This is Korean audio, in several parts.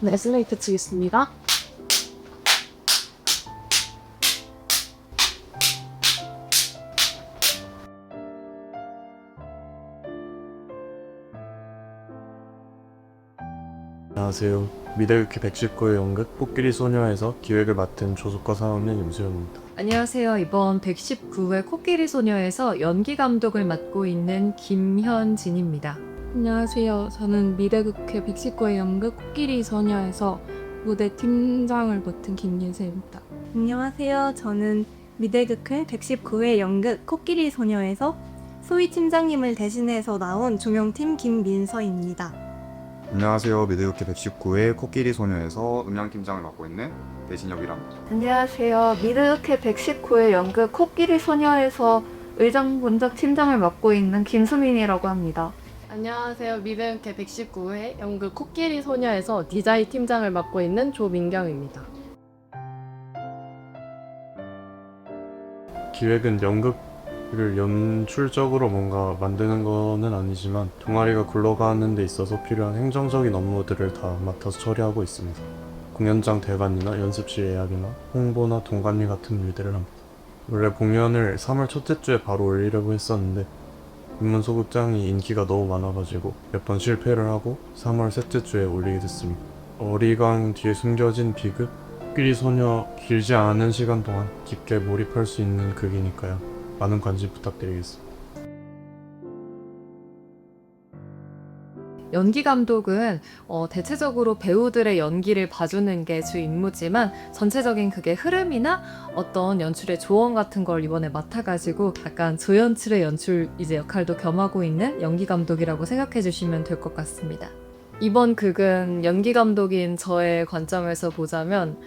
네, 슬레이트 치겠습니다. 안녕하세요. 미대극회 119회 연극 코끼리 소녀에서 기획을 맡은 조숙과 사원의 임수영입니다. 안녕하세요. 이번 119회 코끼리 소녀에서 연기 감독을 맡고 있는 김현진입니다. 안녕하세요. 저는 미대극회 119회 연극 코끼리 소녀에서 무대 팀장을 맡은 김예세입니다. 안녕하세요. 저는 미대극회 119회 연극 코끼리 소녀에서 소희 팀장님을 대신해서 나온 조명팀 김민서입니다. 안녕하세요. 미드유키 119회 코끼리 소녀에서 음향팀장을 맡고 있는 배신혁이랍니다. 안녕하세요. 미드유캐 119회 연극 코끼리 소녀에서 의정본적 팀장을 맡고 있는 김수민이라고 합니다. 안녕하세요. 미대극회 119회 연극 코끼리 소녀에서 디자인 팀장을 맡고 있는 조민경입니다. 기획은 연극을 연출적으로 뭔가 만드는 거는 아니지만 동아리가 굴러가는 데 있어서 필요한 행정적인 업무들을 다 맡아서 처리하고 있습니다. 공연장 대관이나 연습실 예약이나 홍보나 동관리 같은 일들을 합니다. 원래 공연을 3월 첫째 주에 바로 올리려고 했었는데 인문소극장이 인기가 너무 많아가지고 몇 번 실패를 하고 3월 셋째 주에 올리게 됐습니다. 어리광 뒤에 숨겨진 비극, 코끼리 소녀 길지 않은 시간 동안 깊게 몰입할 수 있는 극이니까요. 많은 관심 부탁드리겠습니다. 연기 감독은 대체적으로 배우들의 연기를 봐주는 게 주 임무지만 전체적인 그게 흐름이나 어떤 연출의 조언 같은 걸 이번에 맡아가지고 약간 조연출의 연출 이제 역할도 겸하고 있는 연기 감독이라고 생각해 주시면 될 것 같습니다. 이번 극은 연기 감독인 저의 관점에서 보자면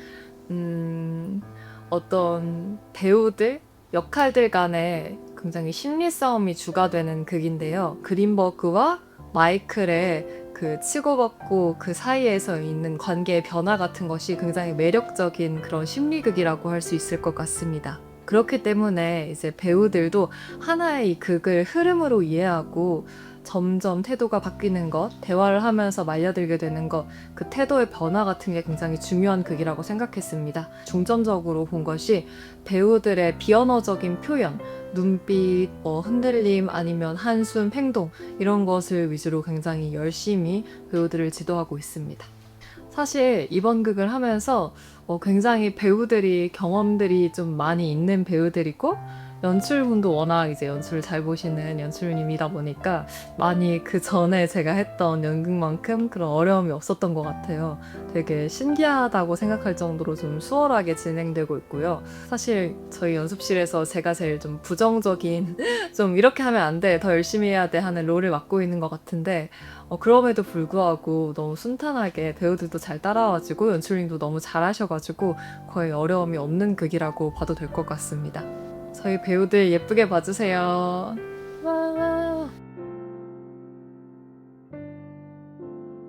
어떤 배우들, 역할들 간에 굉장히 심리 싸움이 주가 되는 극인데요. 그린버그와 마이클의 그 치고받고 그 사이에서 있는 관계의 변화 같은 것이 굉장히 매력적인 그런 심리극이라고 할 수 있을 것 같습니다. 그렇기 때문에 이제 배우들도 하나의 이 극을 흐름으로 이해하고 점점 태도가 바뀌는 것, 대화를 하면서 말려들게 되는 것, 그 태도의 변화 같은 게 굉장히 중요한 극이라고 생각했습니다. 중점적으로 본 것이 배우들의 비언어적인 표현, 눈빛, 흔들림 아니면 한숨, 행동 이런 것을 위주로 굉장히 열심히 배우들을 지도하고 있습니다. 사실 이번 극을 하면서 굉장히 배우들이 경험들이 좀 많이 있는 배우들이고 연출분도 워낙 이제 연출을 잘 보시는 연출님이다 보니까 많이 그 전에 제가 했던 연극만큼 그런 어려움이 없었던 것 같아요. 되게 신기하다고 생각할 정도로 좀 수월하게 진행되고 있고요. 사실 저희 연습실에서 제가 제일 좀 부정적인 좀 이렇게 하면 안 돼, 더 열심히 해야 돼 하는 롤을 맡고 있는 것 같은데 그럼에도 불구하고 너무 순탄하게 배우들도 잘 따라와주고 연출님도 너무 잘하셔가지고 거의 어려움이 없는 극이라고 봐도 될 것 같습니다. 저희 배우들 예쁘게 봐주세요. 와.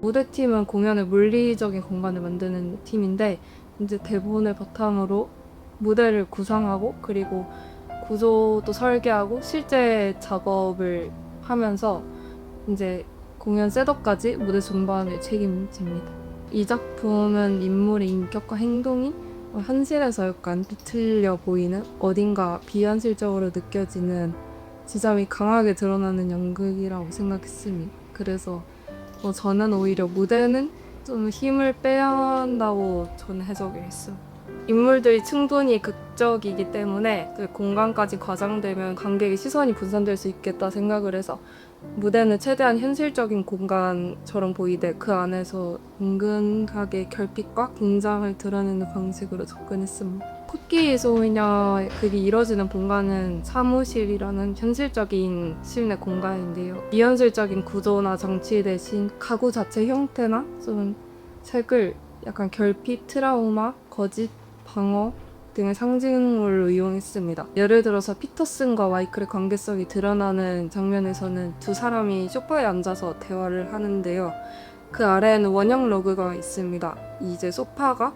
무대팀은 공연의 물리적인 공간을 만드는 팀인데 이제 대본을 바탕으로 무대를 구상하고 그리고 구조도 설계하고 실제 작업을 하면서 이제 공연 셋업까지 무대 전반을 책임집니다. 이 작품은 인물의 인격과 행동이 현실에서 약간 비틀려 보이는 어딘가 비현실적으로 느껴지는 지점이 강하게 드러나는 연극이라고 생각했습니다. 그래서 저는 오히려 무대는 좀 힘을 빼야 한다고 저는 해석을 했어요. 인물들이 충분히 극적이기 때문에 그 공간까지 과장되면 관객의 시선이 분산될 수 있겠다 생각을 해서 무대는 최대한 현실적인 공간처럼 보이되 그 안에서 은근하게 결핍과 긴장을 드러내는 방식으로 접근했습니다. 코끼리 소녀 그게 이뤄지는 공간은 사무실이라는 현실적인 실내 공간인데요. 비현실적인 구조나 장치 대신 가구 자체 형태나 좀 색을 약간 결핍, 트라우마, 거짓, 방어 등의 상징물로 이용했습니다. 예를 들어서 피터슨과 마이클의 관계성이 드러나는 장면에서는 두 사람이 소파에 앉아서 대화를 하는데요. 그 아래에는 원형 러그가 있습니다. 이제 소파가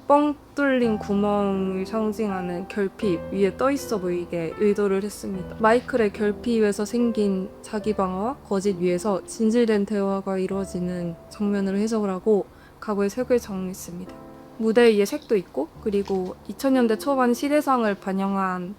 뻥 뚫린 구멍을 상징하는 결핍 위에 떠 있어 보이게 의도를 했습니다. 마이클의 결핍에서 생긴 자기 방어와 거짓 위에서 진실된 대화가 이루어지는 장면으로 해석을 하고 가구의 색을 정했습니다. 무대 위에 색도 있고 그리고 2000년대 초반 시대상을 반영한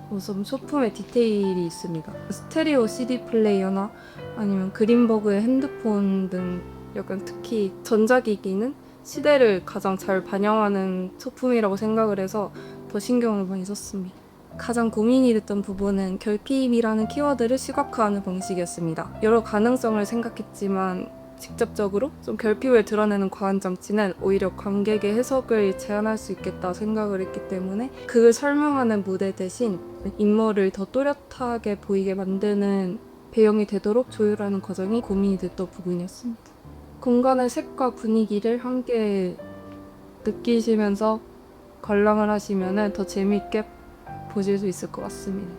무슨 소품의 디테일이 있습니다. 스테레오 CD 플레이어나 아니면 그린버그의 핸드폰 등 약간 특히 전자기기는 시대를 가장 잘 반영하는 소품이라고 생각을 해서 더 신경을 많이 썼습니다. 가장 고민이 됐던 부분은 결핍이라는 키워드를 시각화하는 방식이었습니다. 여러 가능성을 생각했지만 직접적으로 좀 결핍을 드러내는 과한 장치는 오히려 관객의 해석을 제한할 수 있겠다 생각을 했기 때문에 그걸 설명하는 무대 대신 인물을 더 또렷하게 보이게 만드는 배경이 되도록 조율하는 과정이 고민이 됐던 부분이었습니다. 공간의 색과 분위기를 함께 느끼시면서 관람을 하시면 더 재미있게 보실 수 있을 것 같습니다.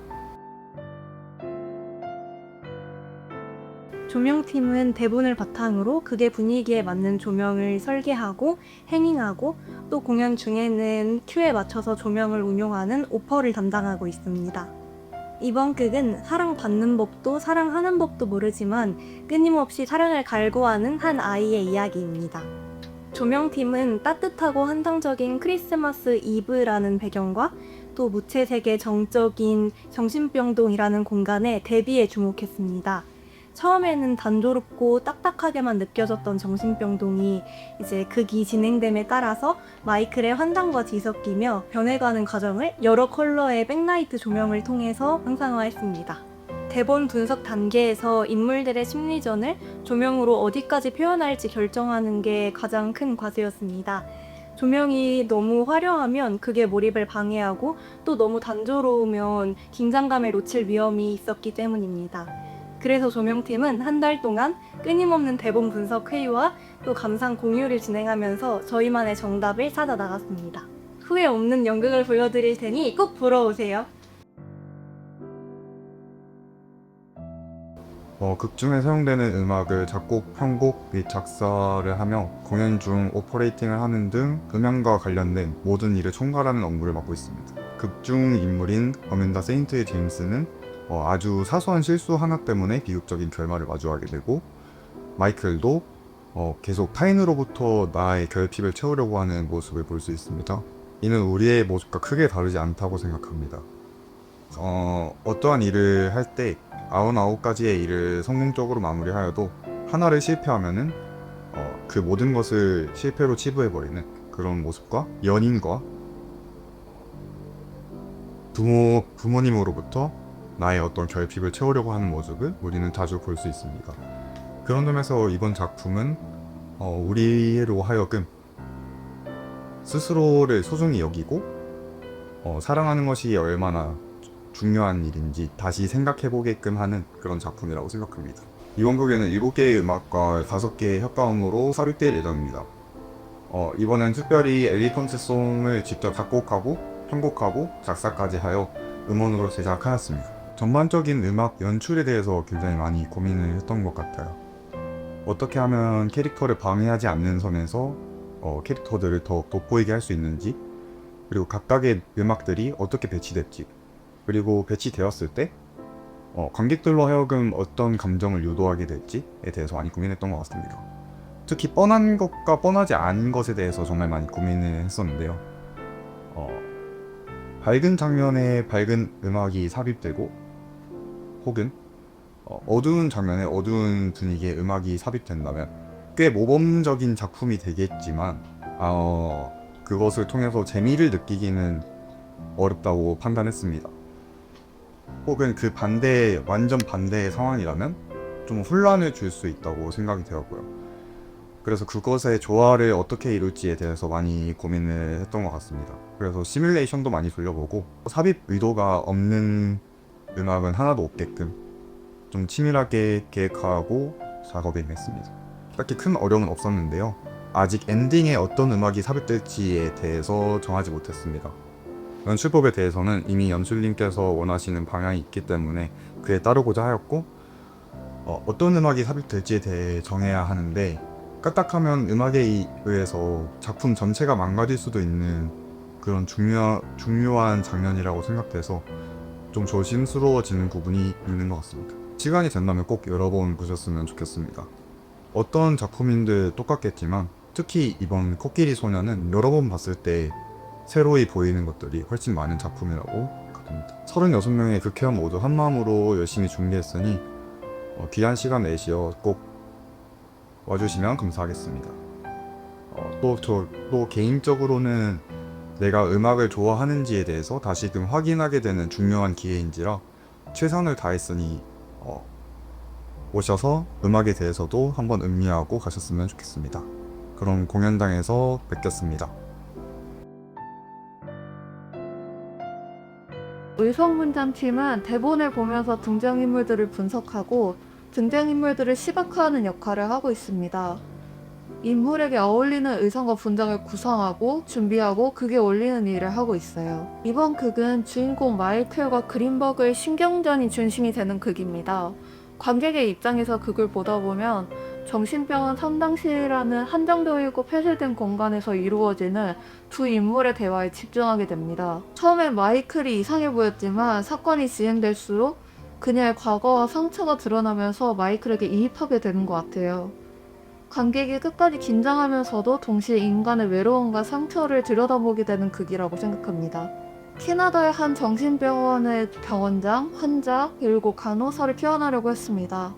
조명팀은 대본을 바탕으로 극의 분위기에 맞는 조명을 설계하고 행잉하고 또 공연 중에는 큐에 맞춰서 조명을 운용하는 오퍼를 담당하고 있습니다. 이번 극은 사랑받는 법도 사랑하는 법도 모르지만 끊임없이 사랑을 갈구하는 한 아이의 이야기입니다. 조명팀은 따뜻하고 환상적인 크리스마스 이브라는 배경과 또 무채색의 정적인 정신병동이라는 공간에 대비에 주목했습니다. 처음에는 단조롭고 딱딱하게만 느껴졌던 정신병동이 이제 극이 진행됨에 따라서 마이클의 환상과 뒤섞이며 변해가는 과정을 여러 컬러의 백라이트 조명을 통해서 형상화했습니다. 대본 분석 단계에서 인물들의 심리전을 조명으로 어디까지 표현할지 결정하는 게 가장 큰 과제였습니다. 조명이 너무 화려하면 극의 몰입을 방해하고 또 너무 단조로우면 긴장감에 놓칠 위험이 있었기 때문입니다. 그래서 조명팀은 한 달 동안 끊임없는 대본 분석 회의와 또 감상 공유를 진행하면서 저희만의 정답을 찾아 나갔습니다. 후회 없는 연극을 보여드릴 테니 꼭 보러 오세요. 극 중에 사용되는 음악을 작곡, 편곡 및 작사를 하며 공연 중 오퍼레이팅을 하는 등 음향과 관련된 모든 일을 총괄하는 업무를 맡고 있습니다. 극 중 인물인 어멘다 세인트 제임스는 아주 사소한 실수 하나 때문에 비극적인 결말을 마주하게 되고 마이클도 계속 타인으로부터 나의 결핍을 채우려고 하는 모습을 볼 수 있습니다. 이는 우리의 모습과 크게 다르지 않다고 생각합니다. 어떠한 일을 할 때 99가지의 일을 성공적으로 마무리하여도 하나를 실패하면은 그 모든 것을 실패로 치부해버리는 그런 모습과 연인과 부모님으로부터 나의 어떤 결핍을 채우려고 하는 모습을 우리는 자주 볼 수 있습니다. 그런 점에서 이번 작품은 우리로 하여금 스스로를 소중히 여기고 사랑하는 것이 얼마나 중요한 일인지 다시 생각해보게끔 하는 그런 작품이라고 생각합니다. 이번 곡에는 7개의 음악과 5개의 효과음으로 삽입될 예정입니다. 이번엔 특별히 엘리펀트 송을 직접 작곡하고 편곡하고 작사까지 하여 음원으로 제작하였습니다. 전반적인 음악 연출에 대해서 굉장히 많이 고민을 했던 것 같아요. 어떻게 하면 캐릭터를 방해하지 않는 선에서 캐릭터들을 더 돋보이게 할 수 있는지, 그리고 각각의 음악들이 어떻게 배치될지, 그리고 배치되었을 때 관객들로 하여금 어떤 감정을 유도하게 될지에 대해서 많이 고민했던 것 같습니다. 특히 뻔한 것과 뻔하지 않은 것에 대해서 정말 많이 고민을 했었는데요. 밝은 장면에 밝은 음악이 삽입되고 혹은 어두운 장면에 어두운 분위기의 음악이 삽입된다면 꽤 모범적인 작품이 되겠지만 그것을 통해서 재미를 느끼기는 어렵다고 판단했습니다. 혹은 그 완전 반대의 상황이라면 좀 혼란을 줄 수 있다고 생각이 되었고요. 그래서 그것의 조화를 어떻게 이룰지에 대해서 많이 고민을 했던 것 같습니다. 그래서 시뮬레이션도 많이 돌려보고 삽입 의도가 없는 음악은 하나도 없게끔 좀 치밀하게 계획하고 작업에 임했습니다. 딱히 큰 어려움은 없었는데요. 아직 엔딩에 어떤 음악이 삽입될지에 대해서 정하지 못했습니다. 연출법에 대해서는 이미 연출님께서 원하시는 방향이 있기 때문에 그에 따르고자 하였고 어떤 음악이 삽입될지에 대해 정해야 하는데 까딱하면 음악에 의해서 작품 전체가 망가질 수도 있는 그런 중요한 장면이라고 생각돼서 좀 조심스러워지는 부분이 있는 것 같습니다. 시간이 된다면 꼭 여러 번 보셨으면 좋겠습니다. 어떤 작품인들 똑같겠지만 특히 이번 코끼리 소녀는 여러 번 봤을 때 새로이 보이는 것들이 훨씬 많은 작품이라고 생각합니다. 36명의 극회원 모두 한마음으로 열심히 준비했으니 귀한 시간 내시어 꼭 와주시면 감사하겠습니다. 또 개인적으로는 내가 음악을 좋아하는지에 대해서 다시금 확인하게 되는 중요한 기회인지라 최선을 다했으니 오셔서 음악에 대해서도 한번 음미하고 가셨으면 좋겠습니다. 그럼 공연장에서 뵙겠습니다. 의성문장팀은 대본을 보면서 등장인물들을 분석하고 등장인물들을 시각화하는 역할을 하고 있습니다. 인물에게 어울리는 의상과 분장을 구상하고 준비하고 극에 올리는 일을 하고 있어요. 이번 극은 주인공 마이클과 그린버그의 신경전이 중심이 되는 극입니다. 관객의 입장에서 극을 보다 보면 정신병원 상담실이라는 한정되고 폐쇄된 공간에서 이루어지는 두 인물의 대화에 집중하게 됩니다. 처음엔 마이클이 이상해 보였지만 사건이 진행될수록 그녀의 과거와 상처가 드러나면서 마이클에게 이입하게 되는 것 같아요. 관객이 끝까지 긴장하면서도 동시에 인간의 외로움과 상처를 들여다보게 되는 극이라고 생각합니다. 캐나다의 한 정신병원의 병원장, 환자, 그리고 간호사를 표현하려고 했습니다.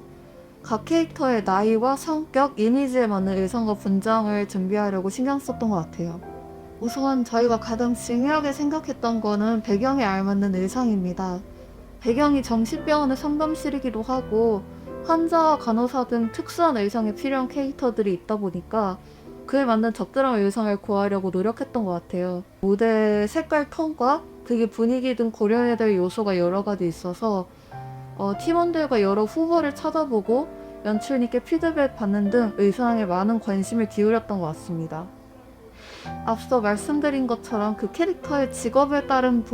각 캐릭터의 나이와 성격, 이미지에 맞는 의상과 분장을 준비하려고 신경 썼던 것 같아요. 우선 저희가 가장 중요하게 생각했던 거는 배경에 알맞는 의상입니다. 배경이 정신병원의 상담실이기도 하고 환자와 간호사 등 특수한 의상이 필요한 캐릭터들이 있다 보니까 그에 맞는 적절한 의상을 구하려고 노력했던 것 같아요. 무대 색깔 톤과 그게 분위기 등 고려해야 될 요소가 여러 가지 있어서 팀원들과 여러 후보를 찾아보고 연출님께 피드백 받는 등 의상에 많은 관심을 기울였던 것 같습니다. 앞서 말씀드린 것처럼 그 캐릭터의 직업에 따른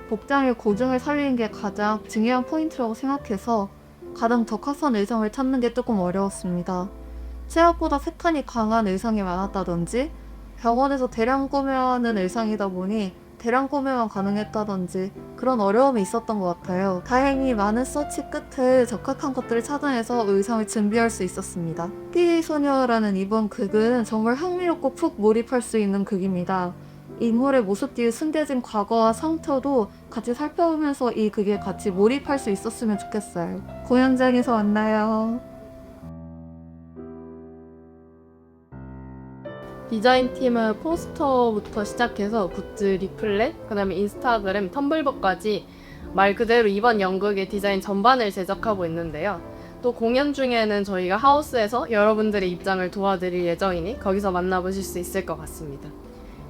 복장의 고증을 살리는 게 가장 중요한 포인트라고 생각해서 가장 적합한 의상을 찾는 게 조금 어려웠습니다. 생각보다 패턴이 강한 의상이 많았다든지 병원에서 대량 구매하는 의상이다 보니 대량 구매만 가능했다든지 그런 어려움이 있었던 것 같아요. 다행히 많은 서치 끝에 적합한 것들을 찾아내서 의상을 준비할 수 있었습니다. 코끼리 소녀라는 이번 극은 정말 흥미롭고 푹 몰입할 수 있는 극입니다. 인물의 모습 뒤에 숨겨진 과거와 상처도 같이 살펴보면서 이 극에 같이 몰입할 수 있었으면 좋겠어요. 공연장에서 만나요. 디자인팀은 포스터부터 시작해서 굿즈, 리플렛, 그 다음에 인스타그램, 텀블벅까지 말 그대로 이번 연극의 디자인 전반을 제작하고 있는데요. 또 공연 중에는 저희가 하우스에서 여러분들의 입장을 도와드릴 예정이니 거기서 만나보실 수 있을 것 같습니다.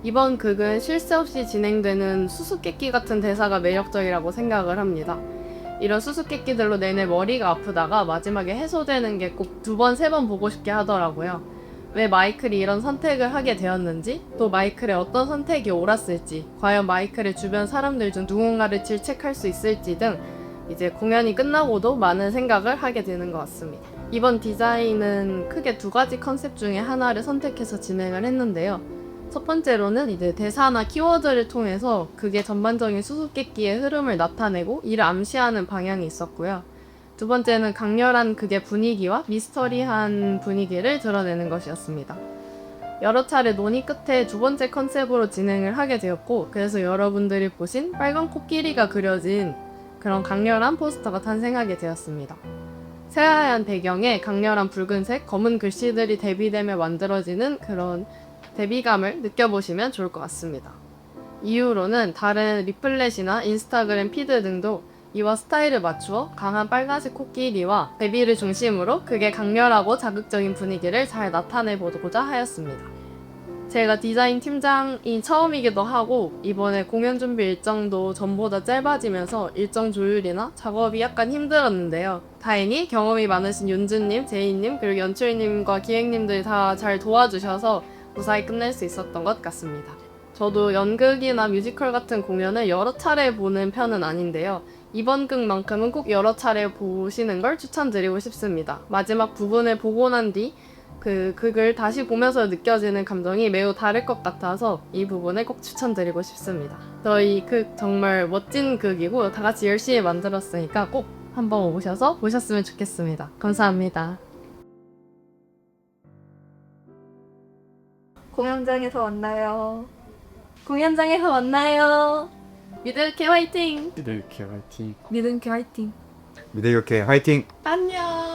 이번 극은 쉴 새 없이 진행되는 수수께끼 같은 대사가 매력적이라고 생각을 합니다. 이런 수수께끼들로 내내 머리가 아프다가 마지막에 해소되는 게 꼭 2번, 3번 보고 싶게 하더라고요. 왜 마이클이 이런 선택을 하게 되었는지, 또 마이클의 어떤 선택이 옳았을지, 과연 마이클의 주변 사람들 중 누군가를 질책할 수 있을지 등 이제 공연이 끝나고도 많은 생각을 하게 되는 것 같습니다. 이번 디자인은 크게 2가지 컨셉 중에 하나를 선택해서 진행을 했는데요. 첫 번째로는 이제 대사나 키워드를 통해서 그게 전반적인 수수께끼의 흐름을 나타내고 이를 암시하는 방향이 있었고요. 두 번째는 강렬한 극의 분위기와 미스터리한 분위기를 드러내는 것이었습니다. 여러 차례 논의 끝에 2번째 컨셉으로 진행을 하게 되었고, 그래서 여러분들이 보신 빨간 코끼리가 그려진 그런 강렬한 포스터가 탄생하게 되었습니다. 새하얀 배경에 강렬한 붉은색, 검은 글씨들이 대비되며 만들어지는 그런 대비감을 느껴보시면 좋을 것 같습니다. 이후로는 다른 리플렛이나 인스타그램 피드 등도 이와 스타일을 맞추어 강한 빨간색 코끼리와 데뷔를 중심으로 극의 강렬하고 자극적인 분위기를 잘 나타내보고자 하였습니다. 제가 디자인 팀장이 처음이기도 하고 이번에 공연 준비 일정도 전보다 짧아지면서 일정 조율이나 작업이 약간 힘들었는데요. 다행히 경험이 많으신 윤주님, 제이님, 그리고 연출님과 기획님들이 다 잘 도와주셔서 무사히 끝낼 수 있었던 것 같습니다. 저도 연극이나 뮤지컬 같은 공연을 여러 차례 보는 편은 아닌데요. 이번 극만큼은 꼭 여러 차례 보시는 걸 추천드리고 싶습니다. 마지막 부분을 보고 난 뒤 그 극을 다시 보면서 느껴지는 감정이 매우 다를 것 같아서 이 부분을 꼭 추천드리고 싶습니다. 저희 극 정말 멋진 극이고 다 같이 열심히 만들었으니까 꼭 한번 오셔서 보셨으면 좋겠습니다. 감사합니다. 공연장에서 만나요. 공연장에서 만나요. 미들캐 화이팅! 이렇게 화이팅. 믿음께 화이팅! 미대교회 화이팅! 안녕!